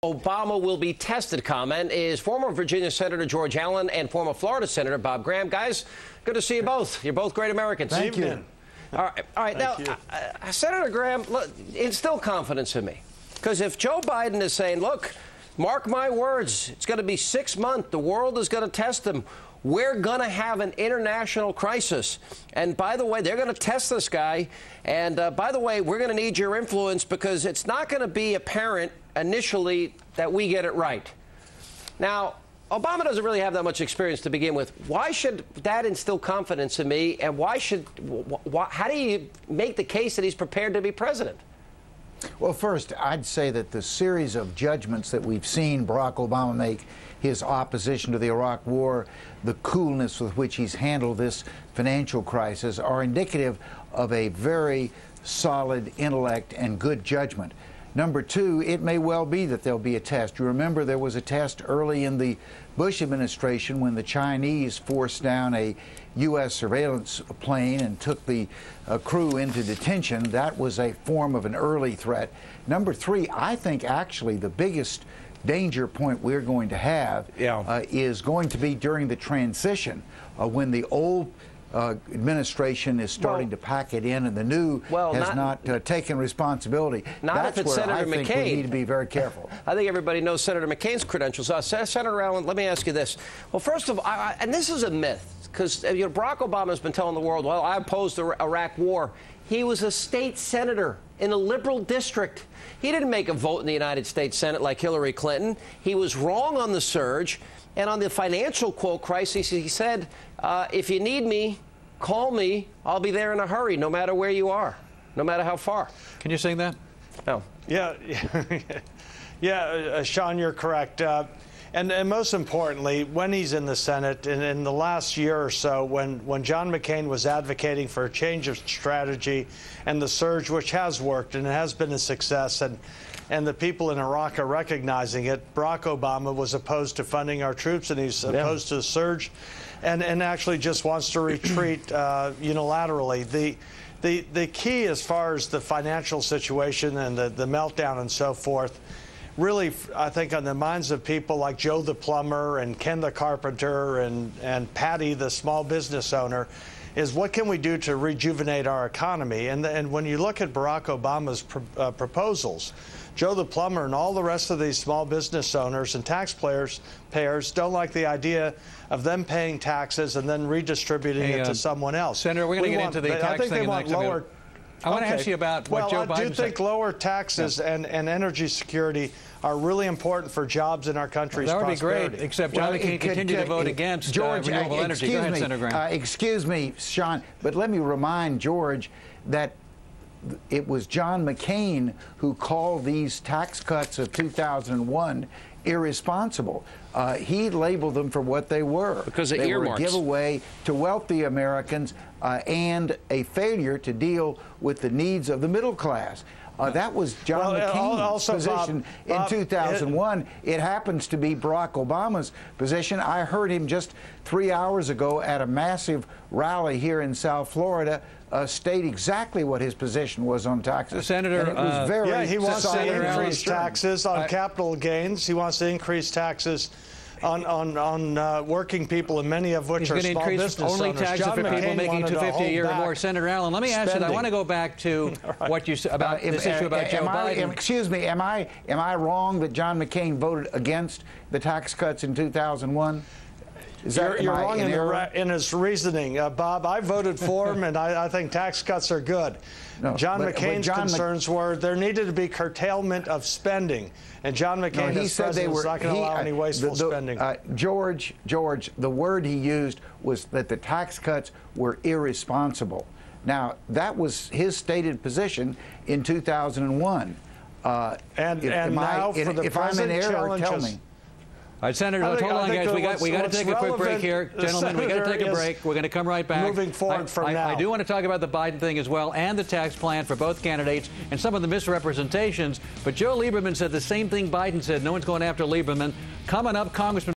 Obama will be tested comment is former Virginia Senator George Allen and former Florida Senator Bob Graham. Guys, good to see you both. You're both great Americans. Thank you. All right. Now, Senator Graham, look, instill confidence in me. Because if Joe Biden is saying, look, mark my words, it's going to be 6 months, the world is going to test them. We're going to have an international crisis. And by the way, they're going to test this guy. And by the way, we're going to need your influence because it's not going to be apparent initially that we get it right. Now, Obama doesn't really have that much experience to begin with. Why should that instill confidence in me? And how do you make the case that he's prepared to be president? Well, first, I'd say that the series of judgments that we've seen Barack Obama make, his opposition to the Iraq War, the coolness with which he's handled this financial crisis, are indicative of a very solid intellect and good judgment. Number two, it may well be that there'll be a test. You remember there was a test early in the Bush administration when the Chinese forced down a U.S. surveillance plane and took the crew into detention. That was a form of an early threat. Number three, I think actually the biggest danger point we're going to have is going to be during the transition when the old administration is starting to pack it in and the new has not taken responsibility. That's where Senator I think McCain. we need to be very careful. I think everybody knows Senator McCain's credentials. Senator Allen, let me ask you this. Well, first of all, and this is a myth, because Barack Obama has been telling the world, well, I opposed the Iraq war. He was a state senator in a liberal district. He didn't make a vote in the United States Senate like Hillary Clinton. He was wrong on the surge. And on the financial, quote, crisis, he said, if you need me, call me. I'll be there in a hurry, no matter where you are, no matter how far. Can you sing that? No. Yeah, Sean, you're correct. And most importantly, when he's in the Senate, and in the last year or so, when John McCain was advocating for a change of strategy and the surge, which has worked and it has been a success, and the people in Iraq are recognizing it, Barack Obama was opposed to funding our troops, and he's opposed to the surge, and actually just wants to retreat unilaterally. The key as far as the financial situation and the meltdown and so forth, really, I think on the minds of people like Joe the plumber and Ken the carpenter and Patty the small business owner, is what can we do to rejuvenate our economy? And when you look at Barack Obama's proposals, Joe the plumber and all the rest of these small business owners and taxpayers don't like the idea of them paying taxes and then redistributing it to someone else. Senator, we're going to get into the tax thing. I think they want lower. I want to ask you about what Joe Biden said. I do think lower taxes and energy security are really important for jobs in our country's prosperity. That would be great, except John McCain continued to vote against renewable energy. Go ahead, Senator Graham. Excuse me, Sean, but let me remind George that it was John McCain who called these tax cuts of 2001 irresponsible. He labeled them for what they were. Because of they earmarks. Were a giveaway to wealthy Americans and a failure to deal with the needs of the middle class. That was John McCain's position in 2001. It happens to be Barack Obama's position. I heard him just 3 hours ago at a massive rally here in South Florida state exactly what his position was on taxes. Senator, and it was very he wants to increase taxes on capital gains. He wants to increase taxes on working people, and many of which are small business owners. Only taxes for people making $250 a year or more. Senator Allen, let me ask you. I want to go back to what you said about this issue about Joe Biden. Excuse me. Am I wrong that John McCain voted against the tax cuts in 2001? You're wrong in his reasoning, Bob. I voted for him, and I think tax cuts are good. No, John McCain's concerns were there needed to be curtailment of spending, and John McCain, as president, was not going to allow any wasteful spending. George, the word he used was that the tax cuts were irresponsible. Now, that was his stated position in 2001. And now, for the present challenges. Tell me. All right, Senator, hold on, guys. We got to take a quick break here. Gentlemen, we got to take a break. We're going to come right back. Moving forward from now. I do want to talk about the Biden thing as well and the tax plan for both candidates and some of the misrepresentations. But Joe Lieberman said the same thing Biden said. No one's going after Lieberman. Coming up, Congressman